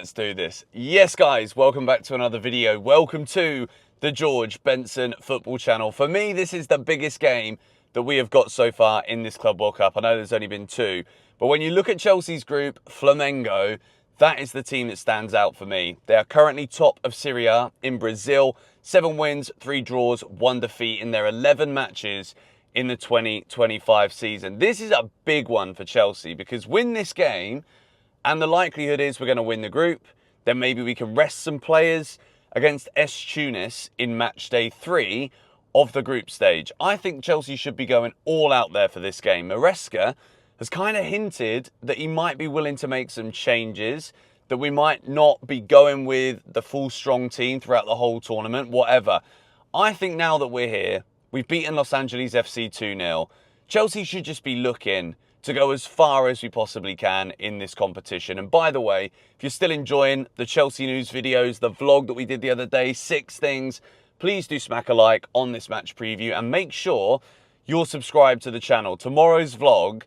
Let's do this. Yes, guys, welcome back to another video. Welcome to the George Benson Football Channel. For me, this is the biggest game that we have got so far in this Club World Cup. I know there's only been two, but when you look at Chelsea's group, Flamengo, that is the team that stands out for me. They are currently top of Serie A in Brazil. 7 wins, 3 draws, 1 defeat in their 11 matches in the 2025 season. This is a big one for Chelsea because win this game, and the likelihood is we're going to win the group. Then maybe we can rest some players against S Tunis in match day 3 of the group stage. I think Chelsea should be going all out there for this game. Maresca has kind of hinted that he might be willing to make some changes, that we might not be going with the full strong team throughout the whole tournament, whatever. I think now that we're here, we've beaten Los Angeles FC 2-0. Chelsea should just be looking to go as far as we possibly can in this competition. And by the way, if you're still enjoying the Chelsea news videos, the vlog that we did the other day, 6 things, please do smack a like on this match preview and make sure you're subscribed to the channel. Tomorrow's vlog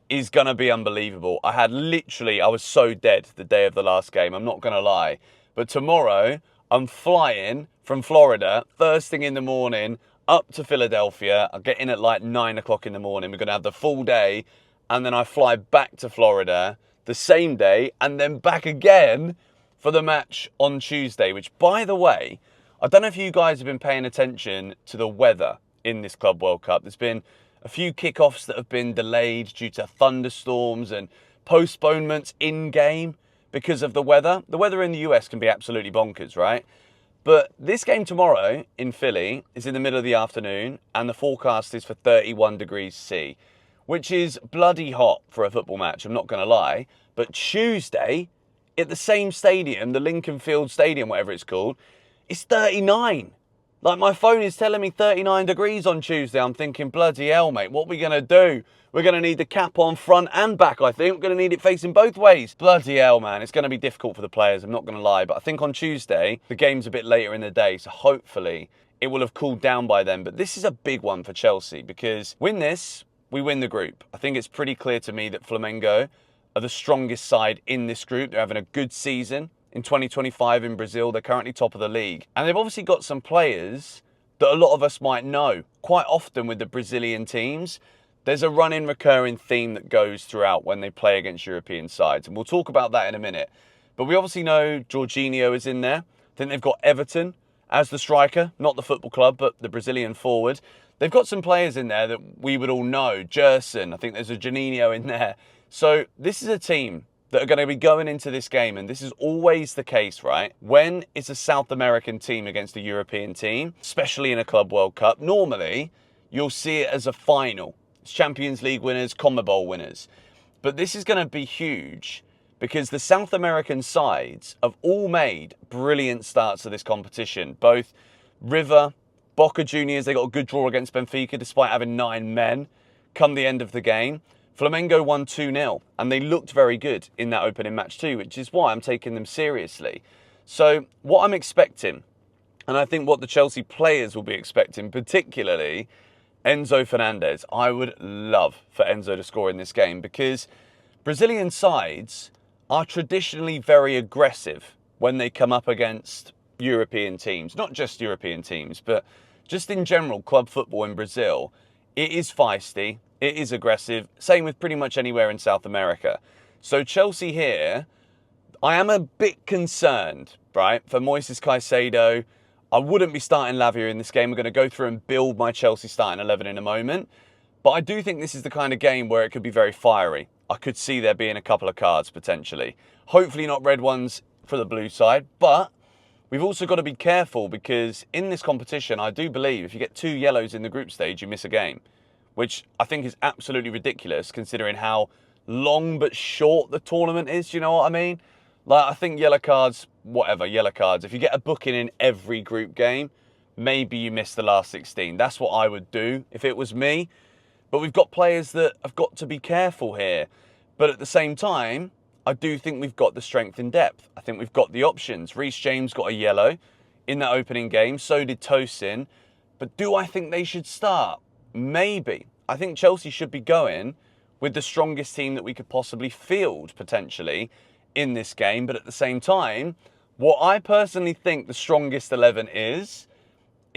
is going to be unbelievable. I was so dead the day of the last game, I'm not going to lie. But tomorrow, I'm flying from Florida, first thing in the morning, up to Philadelphia. I'll get in at like 9 o'clock in the morning. We're going to have the full day. And then I fly back to Florida the same day and then back again for the match on Tuesday, which, by the way, I don't know if you guys have been paying attention to the weather in this Club World Cup. There's been a few kickoffs that have been delayed due to thunderstorms and postponements in-game because of the weather. The weather in the US can be absolutely bonkers, right? But this game tomorrow in Philly is in the middle of the afternoon and the forecast is for 31 degrees C, which is bloody hot for a football match, I'm not going to lie. But Tuesday, at the same stadium, the Lincoln Field Stadium, whatever it's called, it's 39. Like, my phone is telling me 39 degrees on Tuesday. I'm thinking, bloody hell, mate, what are we going to do? We're going to need the cap on front and back, I think. We're going to need it facing both ways. Bloody hell, man. It's going to be difficult for the players, I'm not going to lie. But I think on Tuesday, the game's a bit later in the day, so hopefully it will have cooled down by then. But this is a big one for Chelsea because win this, we win the group. I think it's pretty clear to me that Flamengo are the strongest side in this group. They're having a good season in 2025 in Brazil. They're currently top of the league. And they've obviously got some players that a lot of us might know. Quite often with the Brazilian teams, there's a running, recurring theme that goes throughout when they play against European sides. And we'll talk about that in a minute. But we obviously know Jorginho is in there. I think they've got Everton as the striker, not the football club, but the Brazilian forward. They've got some players in there that we would all know. Gerson, I think there's a Juninho in there. So this is a team that are going to be going into this game, and this is always the case, right? When it's a South American team against a European team, especially in a Club World Cup, normally you'll see it as a final. It's Champions League winners, CONMEBOL winners. But this is going to be huge because the South American sides have all made brilliant starts to this competition. Both River, Boca Juniors, they got a good draw against Benfica despite having 9 men come the end of the game. Flamengo won 2-0 and they looked very good in that opening match too, which is why I'm taking them seriously. So what I'm expecting, and I think what the Chelsea players will be expecting, particularly Enzo Fernandez, I would love for Enzo to score in this game because Brazilian sides are traditionally very aggressive when they come up against European teams. Not just European teams, but just in general, club football in Brazil, it is feisty, it is aggressive, same with pretty much anywhere in South America. So Chelsea here, I am a bit concerned, right, for Moises Caicedo. I wouldn't be starting Lavia in this game. We're going to go through and build my Chelsea starting 11 in a moment. But I do think this is the kind of game where it could be very fiery. I could see there being a couple of cards potentially. Hopefully not red ones for the blue side, but we've also got to be careful because in this competition, I do believe if you get 2 yellows in the group stage, you miss a game, which I think is absolutely ridiculous considering how long but short the tournament is. Do you know what I mean? Like, I think yellow cards, whatever, yellow cards. If you get a booking in every group game, maybe you miss the last 16. That's what I would do if it was me. But we've got players that have got to be careful here. But at the same time, I do think we've got the strength in depth. I think we've got the options. Reece James got a yellow in that opening game. So did Tosin. But do I think they should start? Maybe. I think Chelsea should be going with the strongest team that we could possibly field, potentially, in this game. But at the same time, what I personally think the strongest 11 is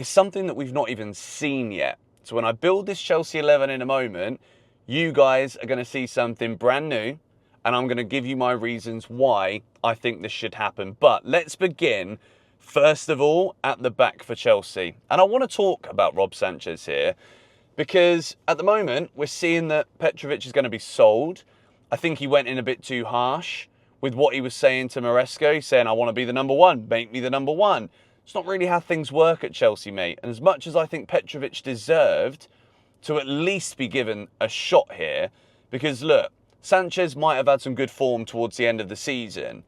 something that we've not even seen yet. So when I build this Chelsea 11 in a moment, you guys are going to see something brand new, and I'm going to give you my reasons why I think this should happen. But let's begin, first of all, at the back for Chelsea. And I want to talk about Rob Sanchez here, because at the moment, we're seeing that Petrovic is going to be sold. I think he went in a bit too harsh with what he was saying to Maresca. He's saying, I want to be the number one, make me the number one. It's not really how things work at Chelsea, mate. And as much as I think Petrovic deserved to at least be given a shot here, because look, Sanchez might have had some good form towards the end of the season,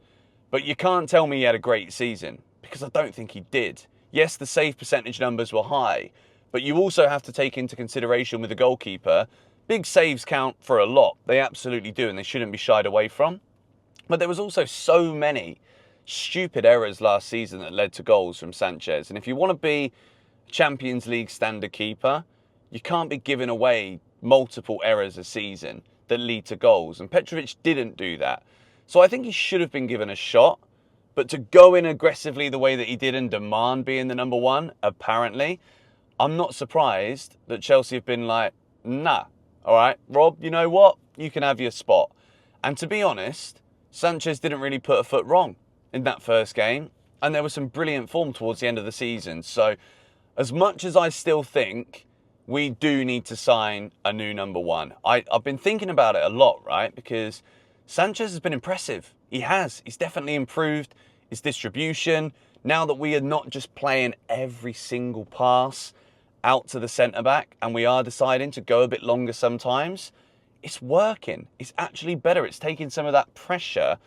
but you can't tell me he had a great season, because I don't think he did. Yes, the save percentage numbers were high, but you also have to take into consideration with the goalkeeper, big saves count for a lot. They absolutely do, and they shouldn't be shied away from. But there was also so many stupid errors last season that led to goals from Sanchez. And if you want to be Champions League standard keeper, you can't be giving away multiple errors a season that lead to goals. And Petrovic didn't do that. So I think he should have been given a shot. But to go in aggressively the way that he did and demand being the number one, apparently, I'm not surprised that Chelsea have been like, nah, all right, Rob, you know what? You can have your spot. And to be honest, Sanchez didn't really put a foot wrong in that first game, and there was some brilliant form towards the end of the season. So as much as I still think we do need to sign a new number one, I've been thinking about it a lot, right? Because Sanchez has been impressive. He's definitely improved his distribution. Now that we are not just playing every single pass out to the centre-back, and we are deciding to go a bit longer sometimes, it's working. It's actually better. It's taking some of that pressure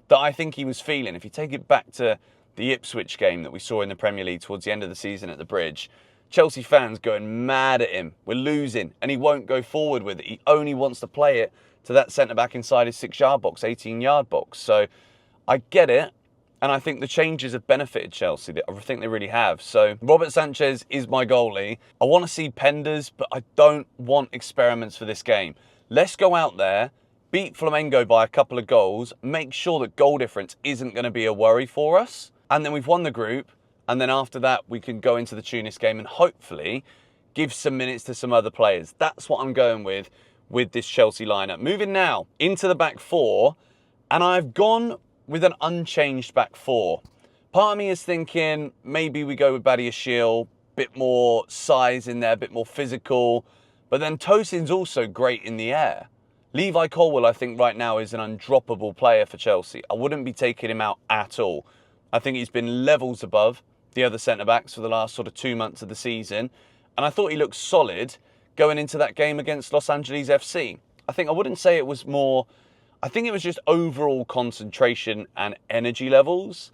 that I think he was feeling. If you take it back to the Ipswich game that we saw in the Premier League towards the end of the season at the Bridge, Chelsea fans going mad at him. We're losing, and he won't go forward with it. He only wants to play it to that centre-back inside his 6-yard box, 18-yard box. So I get it, and I think the changes have benefited Chelsea. I think they really have. So Robert Sanchez is my goalie. I want to see Penders, but I don't want experiments for this game. Let's go out there, beat Flamengo by a couple of goals, make sure that goal difference isn't going to be a worry for us. And then we've won the group. And then after that, we can go into the Tunis game and hopefully give some minutes to some other players. That's what I'm going with this Chelsea lineup. Moving now into the back four. And I've gone with an unchanged back four. Part of me is thinking maybe we go with Badiashile, bit more size in there, a bit more physical. But then Tosin's also great in the air. Levi Colwill, I think, right now is an undroppable player for Chelsea. I wouldn't be taking him out at all. I think he's been levels above the other centre-backs for the last sort of 2 months of the season. And I thought he looked solid going into that game against Los Angeles FC. I wouldn't say it was more... I think it was just overall concentration and energy levels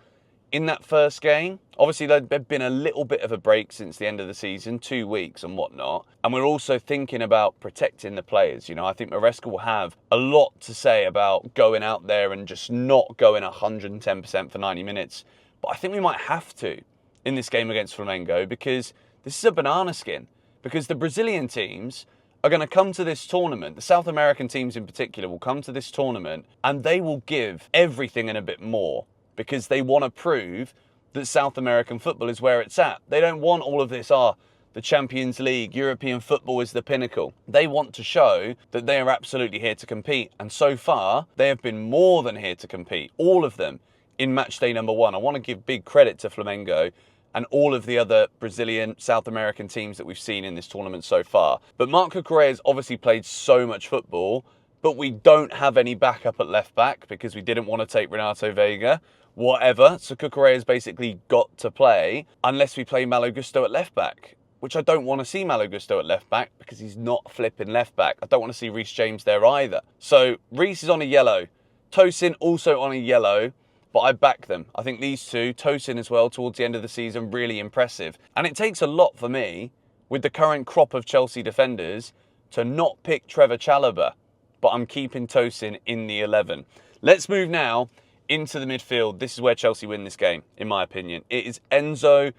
in that first game. Obviously, there'd been a little bit of a break since the end of the season, 2 weeks and whatnot. And we're also thinking about protecting the players. You know, I think Maresca will have a lot to say about going out there and just not going 110% for 90 minutes. But I think we might have to in this game against Flamengo, because this is a banana skin. Because the Brazilian teams are going to come to this tournament, the South American teams in particular will come to this tournament, and they will give everything and a bit more, because they want to prove that South American football is where it's at. They don't want all of this, the Champions League, European football is the pinnacle. They want to show that they are absolutely here to compete. And so far, they have been more than here to compete. All of them in match day number one. I want to give big credit to Flamengo and all of the other Brazilian, South American teams that we've seen in this tournament so far. But Marco Correa's obviously played so much football, but we don't have any backup at left back because we didn't want to take Renato Vega. Whatever, so Correa's basically got to play unless we play Malo Gusto at left back, which I don't want to see Malo Gusto at left back because he's not flipping left back. I don't want to see Reece James there either. So Reece is on a yellow. Tosin also on a yellow, but I back them. I think these two, Tosin as well, towards the end of the season, really impressive. And it takes a lot for me, with the current crop of Chelsea defenders, to not pick Trevor Chalobah, but I'm keeping Tosin in the 11. Let's move now into the midfield. This is where Chelsea win this game, in my opinion. It is Enzo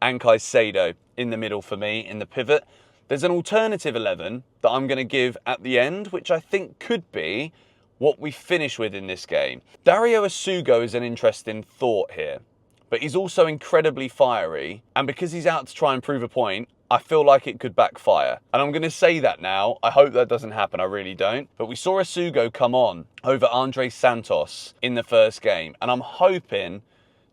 and Caicedo in the middle for me, in the pivot. There's an alternative 11 that I'm going to give at the end, which I think could be what we finish with in this game. Dario Asugo is an interesting thought here, but he's also incredibly fiery, and because he's out to try and prove a point, I feel like it could backfire. And I'm going to say that now. I hope that doesn't happen. I really don't. But we saw Asugo come on over Andre Santos in the first game, and I'm hoping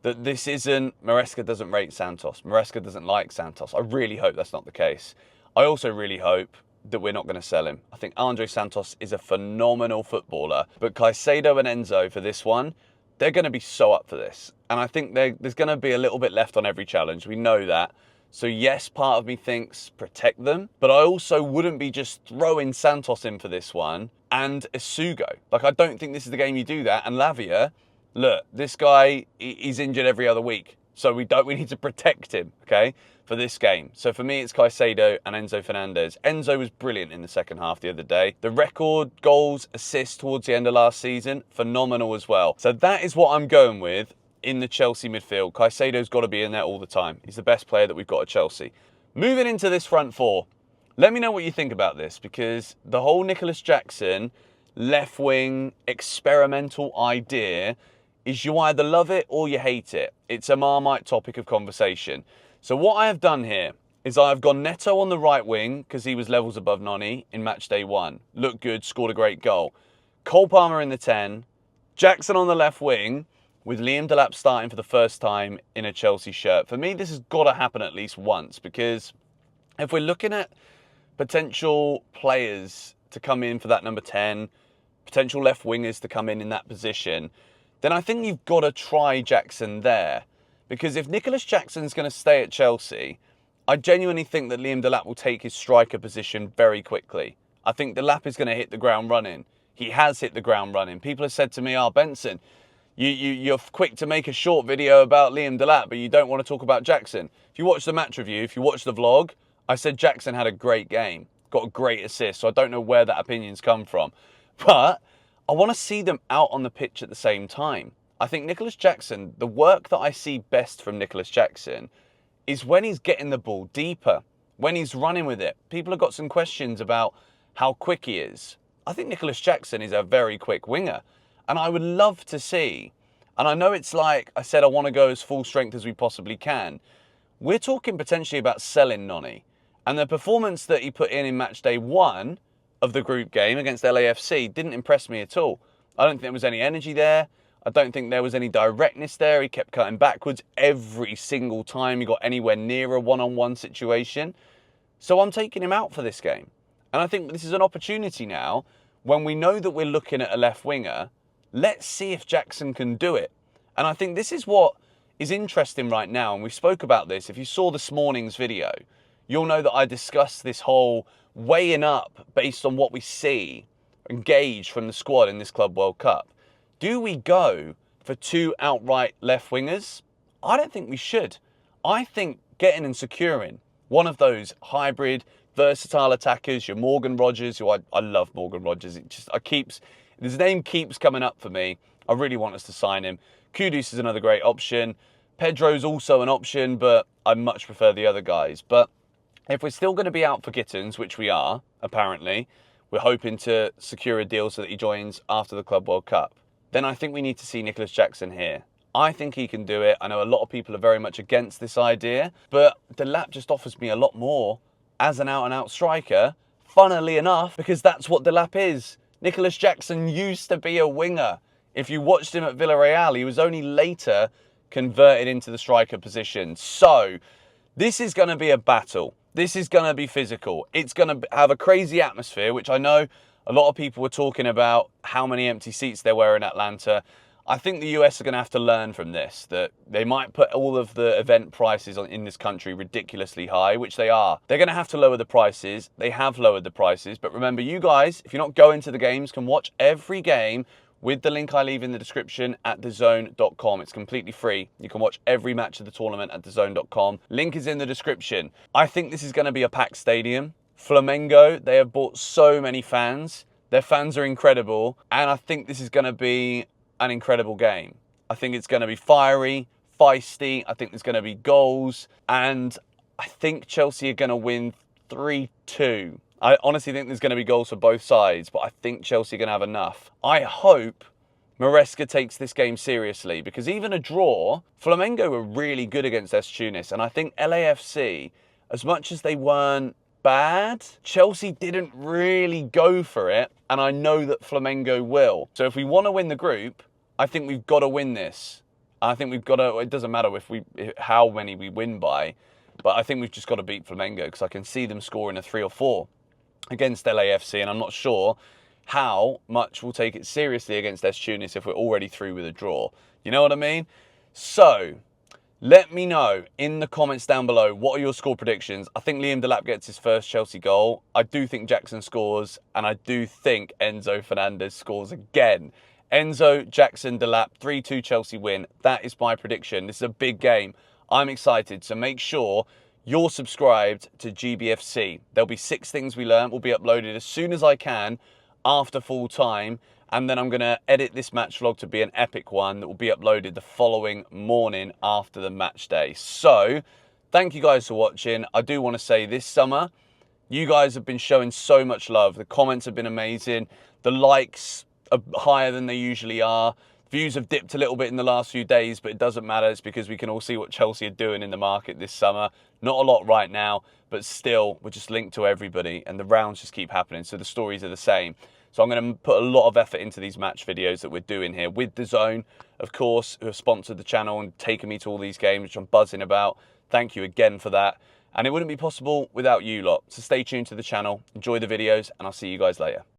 that this isn't Maresca doesn't rate Santos. Maresca doesn't like Santos. I really hope that's not the case. I also really hope that we're not going to sell him. I think Andre Santos is a phenomenal footballer, but Caicedo and Enzo for this one, they're going to be so up for this. And I think there's going to be a little bit left on every challenge. We know that. So yes, part of me thinks protect them, but I also wouldn't be just throwing Santos in for this one and Asugo. Like, I don't think this is the game you do that. And Lavia, look, this guy, he's injured every other week. So we need to protect him, okay, for this game. So for me, it's Caicedo and Enzo Fernandez. Enzo was brilliant in the second half the other day. The record goals, assists towards the end of last season, phenomenal as well. So that is what I'm going with in the Chelsea midfield. Caicedo's got to be in there all the time. He's the best player that we've got at Chelsea. Moving into this front four, let me know what you think about this, because the whole Nicholas Jackson left wing experimental idea is you either love it or you hate it. It's a Marmite topic of conversation. So what I have done here is I've gone Neto on the right wing because he was levels above Noni in match day 1. Looked good, scored a great goal. Cole Palmer in the 10, Jackson on the left wing, with Liam Delap starting for the first time in a Chelsea shirt. For me, this has got to happen at least once, because if we're looking at potential players to come in for that number 10, potential left wingers to come in that position, then I think you've got to try Jackson there. Because if Nicholas Jackson's going to stay at Chelsea, I genuinely think that Liam Delap will take his striker position very quickly. I think Delap is going to hit the ground running. He has hit the ground running. People have said to me, Benson, you're quick to make a short video about Liam Delap, but you don't want to talk about Jackson. If you watch the match review, if you watch the vlog, I said Jackson had a great game, got a great assist, so I don't know where that opinion's come from. But I want to see them out on the pitch at the same time. I think Nicholas Jackson, the work that I see best from Nicholas Jackson is when he's getting the ball deeper, when he's running with it. People have got some questions about how quick he is. I think Nicholas Jackson is a very quick winger. And I would love to see, and I know it's like I said, I want to go as full strength as we possibly can. We're talking potentially about selling Noni. And the performance that he put in match day 1 of the group game against LAFC didn't impress me at all. I don't think there was any energy there. I don't think there was any directness there. He kept cutting backwards every single time he got anywhere near a one-on-one situation. So I'm taking him out for this game. And I think this is an opportunity now, when we know that we're looking at a left winger, let's see if Jackson can do it. And I think this is what is interesting right now. And we spoke about this. If you saw this morning's video, you'll know that I discussed this whole weighing up based on what we see and gauge from the squad in this Club World Cup. Do we go for 2 outright left wingers? I don't think we should. I think getting and securing one of those hybrid, versatile attackers, your Morgan Rogers, who I love Morgan Rogers. His name keeps coming up for me. I really want us to sign him. Kudus is another great option. Pedro's also an option, but I much prefer the other guys. But if we're still going to be out for Gittins, which we are, apparently, we're hoping to secure a deal so that he joins after the Club World Cup, then I think we need to see Nicholas Jackson here. I think he can do it. I know a lot of people are very much against this idea, but Delap just offers me a lot more as an out-and-out striker, funnily enough, because that's what Delap is. Nicholas Jackson used to be a winger. If you watched him at Villarreal, he was only later converted into the striker position. So this is going to be a battle. This is going to be physical. It's going to have a crazy atmosphere, which I know a lot of people were talking about how many empty seats there were in Atlanta. I think the US are going to have to learn from this, that they might put all of the event prices in this country ridiculously high, which they are. They're going to have to lower the prices. They have lowered the prices. But remember, you guys, if you're not going to the games, can watch every game with the link I leave in the description at DAZN.com. It's completely free. You can watch every match of the tournament at DAZN.com. Link is in the description. I think this is going to be a packed stadium. Flamengo, they have brought so many fans. Their fans are incredible. And I think this is going to be an incredible game. I think it's going to be fiery, feisty. I think there's going to be goals. And I think Chelsea are going to win 3-2. I honestly think there's going to be goals for both sides, but I think Chelsea are going to have enough. I hope Maresca takes this game seriously, because even a draw, Flamengo were really good against S Tunis, and I think LAFC, as much as they weren't bad, Chelsea didn't really go for it, and I know that Flamengo will. So if we want to win the group, I think we've got to win this. I think we've got to, it doesn't matter how many we win by, but I think we've just got to beat Flamengo, because I can see them scoring a 3 or 4 against LAFC, and I'm not sure how much we'll take it seriously against S Tunis if we're already through with a draw. You know what I mean? So let me know in the comments down below, what are your score predictions? I think Liam Delap gets his first Chelsea goal. I do think Jackson scores, and I do think Enzo Fernandez scores again. Enzo, Jackson, Delap, 3-2 Chelsea win. That is my prediction. This is a big game. I'm excited, so make sure you're subscribed to GBFC. There'll be 6 things we learned will be uploaded as soon as I can after full time, and then I'm going to edit this match vlog to be an epic one that will be uploaded the following morning after the match day. So thank you guys for watching. I do want to say, this summer you guys have been showing so much love. The comments have been amazing. The likes are higher than they usually are. Views have dipped a little bit in the last few days, but it doesn't matter. It's because we can all see what Chelsea are doing in the market this summer. Not a lot right now, but still, we're just linked to everybody, and the rounds just keep happening, so the stories are the same. So I'm going to put a lot of effort into these match videos that we're doing here with DAZN, of course, who have sponsored the channel and taken me to all these games, which I'm buzzing about. Thank you again for that. And it wouldn't be possible without you lot. So stay tuned to the channel, enjoy the videos, and I'll see you guys later.